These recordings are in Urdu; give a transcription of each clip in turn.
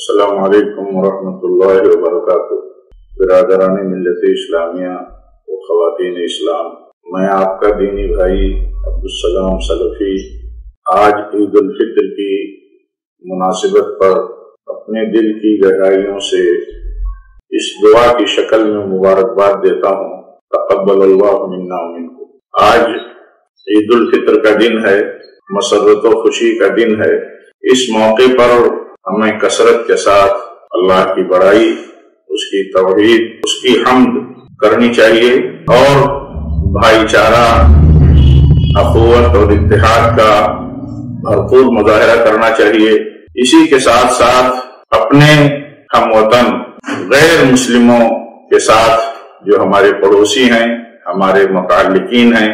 السلام علیکم ورحمۃ اللہ وبرکاتہ۔ برادران ملت اسلامیہ و خواتین اسلام، میں آپ کا دینی بھائی عبدالسلام سلفی آج عید الفطر کی مناسبت پر اپنے دل کی گہرائیوں سے اس دعا کی شکل میں مبارکباد دیتا ہوں، تقبل اللہ منا ومنکم۔ آج عید الفطر کا دن ہے، مسرت و خوشی کا دن ہے۔ اس موقع پر ہمیں کثرت کے ساتھ اللہ کی بڑائی، اس کی توحید، اس کی حمد کرنی چاہیے اور بھائی چارہ، اخوت اور اتحاد کا بھرپور مظاہرہ کرنا چاہیے۔ اسی کے ساتھ ساتھ اپنے ہم وطن غیر مسلموں کے ساتھ جو ہمارے پڑوسی ہیں، ہمارے متعلقین ہیں،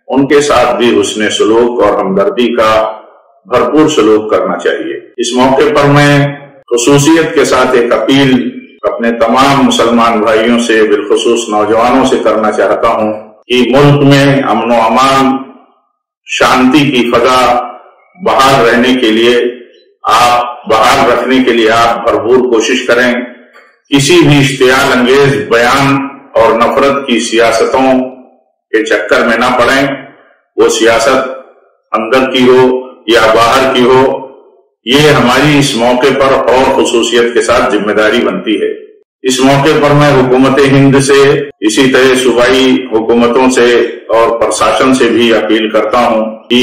ان کے ساتھ بھی حسن سلوک اور ہمدردی کا بھرپور سلوک کرنا چاہیے۔ اس موقع پر میں خصوصیت کے ساتھ ایک اپیل اپنے تمام مسلمان بھائیوں سے، بالخصوص نوجوانوں سے کرنا چاہتا ہوں کہ ملک میں امن و امان، شانتی کی فضا بحال رہنے کے لیے، بحال رکھنے کے لیے آپ بھرپور کوشش کریں۔ کسی بھی اشتعال انگیز بیان اور نفرت کی سیاستوں کے چکر میں نہ پڑیں، وہ سیاست اندر کی ہو یا باہر کی ہو، یہ ہماری اس موقع پر اور خصوصیت کے ساتھ ذمہ داری بنتی ہے۔ اس موقع پر میں حکومت ہند سے، اسی طرح صوبائی حکومتوں سے اور پرشاسن سے بھی اپیل کرتا ہوں کہ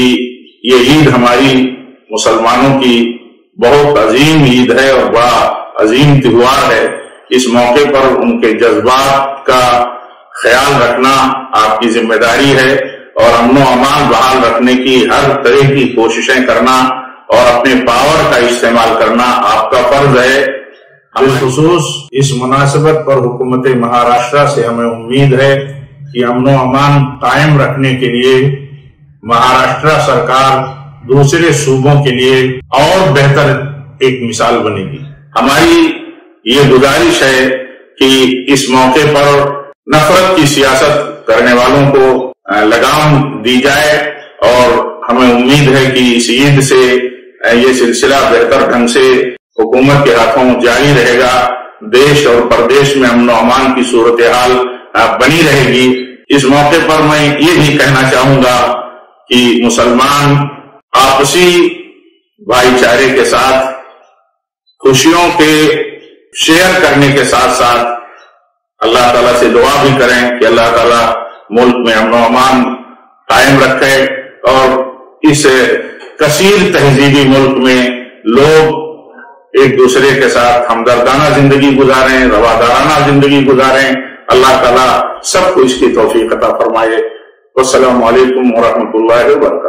یہ عید ہماری مسلمانوں کی بہت عظیم عید ہے اور بڑا عظیم تہوار ہے۔ اس موقع پر ان کے جذبات کا خیال رکھنا آپ کی ذمہ داری ہے اور امن و امان بحال رکھنے کی ہر طرح کی کوششیں کرنا اور اپنے پاور کا استعمال کرنا آپ کا فرض ہے۔ بالخصوص اس مناسبت پر حکومت مہاراشٹر سے ہمیں امید ہے کہ امن و امان قائم رکھنے کے لیے مہاراشٹر سرکار دوسرے صوبوں کے لیے اور بہتر ایک مثال بنے گی۔ ہماری یہ گزارش ہے کہ اس موقع پر نفرت کی سیاست کرنے والوں کو لگام دی جائے اور ہمیں امید ہے کہ اس عید سے یہ سلسلہ بہتر ڈھنگ سے حکومت کے ہاتھوں جاری رہے گا، دیش اور پردیش میں امن و امان کی صورتحال بنی رہے گی۔ اس موقع پر میں یہ بھی کہنا چاہوں گا کہ مسلمان آپسی بھائی چارے کے ساتھ خوشیوں کے شیئر کرنے کے ساتھ ساتھ اللہ تعالیٰ سے دعا بھی کریں کہ اللہ تعالیٰ ملک میں امن و امان قائم رکھے اور اس کثیر تہذیبی ملک میں لوگ ایک دوسرے کے ساتھ ہمدردانہ زندگی گزاریں، روادارانہ زندگی گزاریں۔ اللہ تعالیٰ سب کو اس کی توفیق عطا فرمائے۔ والسلام علیکم ورحمۃ اللہ وبرکاتہ۔